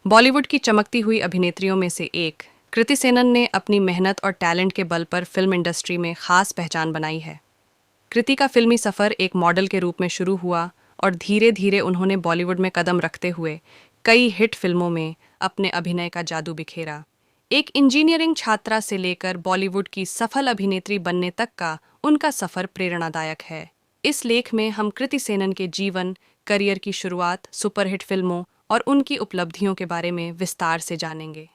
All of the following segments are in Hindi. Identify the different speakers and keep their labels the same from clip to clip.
Speaker 1: बॉलीवुड की चमकती हुई अभिनेत्रियों में से एक कृति सेनन ने अपनी मेहनत और टैलेंट के बल पर फिल्म इंडस्ट्री में खास पहचान बनाई है। कृति का फिल्मी सफ़र एक मॉडल के रूप में शुरू हुआ और धीरे धीरे उन्होंने बॉलीवुड में कदम रखते हुए कई हिट फिल्मों में अपने अभिनय का जादू बिखेरा। एक इंजीनियरिंग छात्रा से लेकर बॉलीवुड की सफल अभिनेत्री बनने तक का उनका सफ़र प्रेरणादायक है। इस लेख में हम कृति सेनन के जीवन, करियर की शुरुआत, सुपरहिट फिल्मों और उनकी उपलब्धियों के बारे में विस्तार से जानेंगे।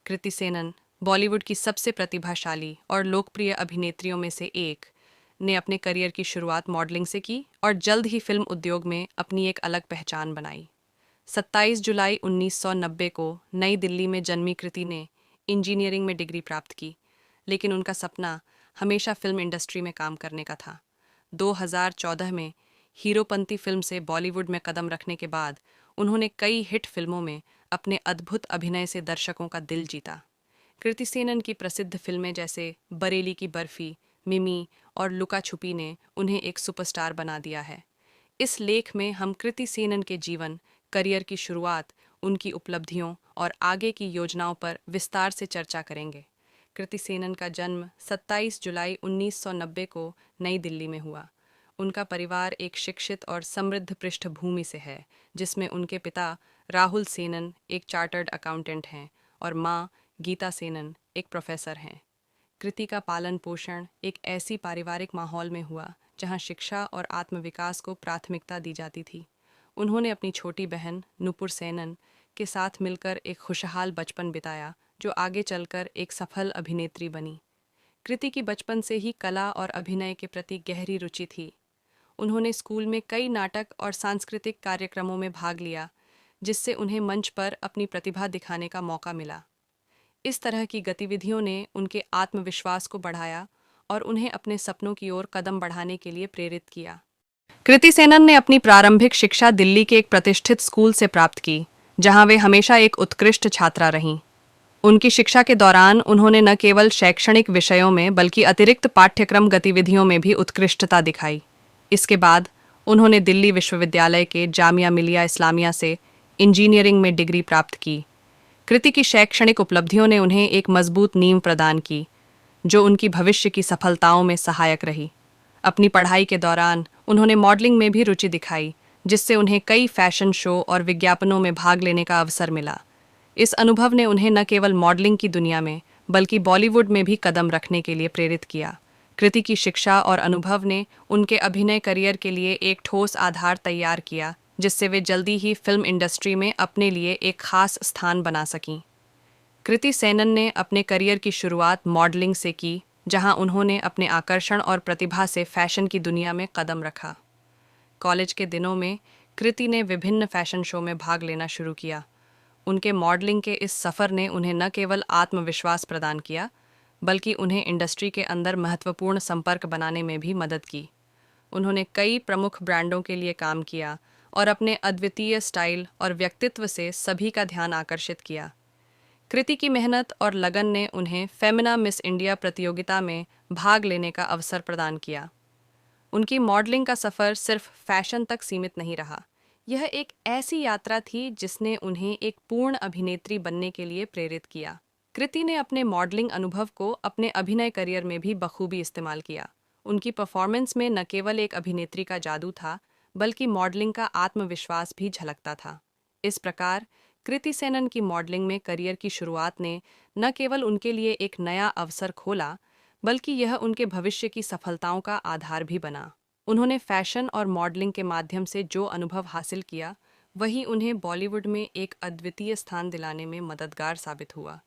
Speaker 1: कृति सेनन बॉलीवुड की सबसे प्रतिभाशाली और लोकप्रिय अभिनेत्रियों में से एक ने अपने करियर की शुरुआत मॉडलिंग से की और जल्द ही फिल्म उद्योग में अपनी एक अलग पहचान बनाई। 27 जुलाई 1990 को नई दिल्ली में जन्मी कृति ने इंजीनियरिंग में डिग्री प्राप्त की, लेकिन उनका सपना हमेशा फिल्म इंडस्ट्री में काम करने का था। 2014 में हीरोपंती फिल्म से बॉलीवुड में कदम रखने के बाद उन्होंने कई हिट फिल्मों में अपने अद्भुत अभिनय से दर्शकों का दिल जीता। कृति सेनन की प्रसिद्ध फिल्में जैसे बरेली की बर्फी, मिमी और लुका छुपी ने उन्हें एक सुपरस्टार बना दिया है। इस लेख में हम कृति सेनन के जीवन, करियर की शुरुआत, उनकी उपलब्धियों और आगे की योजनाओं पर विस्तार से चर्चा करेंगे। कृति सेनन का जन्म 27 जुलाई 1990 को नई दिल्ली में हुआ। उनका परिवार एक शिक्षित और समृद्ध पृष्ठभूमि से है, जिसमें उनके पिता राहुल सेनन एक चार्टर्ड अकाउंटेंट हैं और मां गीता सेनन एक प्रोफेसर हैं। कृति का पालन पोषण एक ऐसी पारिवारिक माहौल में हुआ जहां शिक्षा और आत्मविकास को प्राथमिकता दी जाती थी। उन्होंने अपनी छोटी बहन नुपुर सेनन के साथ मिलकर एक खुशहाल बचपन बिताया, जो आगे चलकर एक सफल अभिनेत्री बनी। कृति की बचपन से ही कला और अभिनय के प्रति गहरी रुचि थी। उन्होंने स्कूल में कई नाटक और सांस्कृतिक कार्यक्रमों में भाग लिया, जिससे उन्हें मंच पर अपनी प्रतिभा दिखाने का मौका मिला। इस तरह की गतिविधियों ने उनके आत्मविश्वास को बढ़ाया और उन्हें अपने सपनों की ओर कदम बढ़ाने के लिए प्रेरित किया। कृति सेनन ने अपनी प्रारंभिक शिक्षा दिल्ली के एक प्रतिष्ठित स्कूल से प्राप्त की, जहां वे हमेशा एक उत्कृष्ट छात्रा रहीं। उनकी शिक्षा के दौरान उन्होंने न केवल शैक्षणिक विषयों में बल्कि अतिरिक्त पाठ्यक्रम गतिविधियों में भी उत्कृष्टता दिखाई। इसके बाद उन्होंने दिल्ली विश्वविद्यालय के जामिया मिलिया इस्लामिया से इंजीनियरिंग में डिग्री प्राप्त की। कृति की शैक्षणिक उपलब्धियों ने उन्हें एक मजबूत नींव प्रदान की, जो उनकी भविष्य की सफलताओं में सहायक रही। अपनी पढ़ाई के दौरान उन्होंने मॉडलिंग में भी रुचि दिखाई, जिससे उन्हें कई फैशन शो और विज्ञापनों में भाग लेने का अवसर मिला। इस अनुभव ने उन्हें न केवल मॉडलिंग की दुनिया में बल्कि बॉलीवुड में भी कदम रखने के लिए प्रेरित किया। कृति की शिक्षा और अनुभव ने उनके अभिनय करियर के लिए एक ठोस आधार तैयार किया, जिससे वे जल्दी ही फिल्म इंडस्ट्री में अपने लिए एक खास स्थान बना सकीं। कृति सेनन ने अपने करियर की शुरुआत मॉडलिंग से की, जहां उन्होंने अपने आकर्षण और प्रतिभा से फैशन की दुनिया में कदम रखा। कॉलेज के दिनों में कृति ने विभिन्न फैशन शो में भाग लेना शुरू किया। उनके मॉडलिंग के इस सफ़र ने उन्हें न केवल आत्मविश्वास प्रदान किया, बल्कि उन्हें इंडस्ट्री के अंदर महत्वपूर्ण संपर्क बनाने में भी मदद की। उन्होंने कई प्रमुख ब्रांडों के लिए काम किया और अपने अद्वितीय स्टाइल और व्यक्तित्व से सभी का ध्यान आकर्षित किया। कृति की मेहनत और लगन ने उन्हें फेमिना मिस इंडिया प्रतियोगिता में भाग लेने का अवसर प्रदान किया। उनकी मॉडलिंग का सफ़र सिर्फ फैशन तक सीमित नहीं रहा। यह एक ऐसी यात्रा थी जिसने उन्हें एक पूर्ण अभिनेत्री बनने के लिए प्रेरित किया। कृति ने अपने मॉडलिंग अनुभव को अपने अभिनय करियर में भी बखूबी इस्तेमाल किया। उनकी परफॉर्मेंस में न केवल एक अभिनेत्री का जादू था, बल्कि मॉडलिंग का आत्मविश्वास भी झलकता था। इस प्रकार कृति सेनन की मॉडलिंग में करियर की शुरुआत ने न केवल उनके लिए एक नया अवसर खोला, बल्कि यह उनके भविष्य की सफलताओं का आधार भी बना। उन्होंने फैशन और मॉडलिंग के माध्यम से जो अनुभव हासिल किया, वही उन्हें बॉलीवुड में एक अद्वितीय स्थान दिलाने में मददगार साबित हुआ।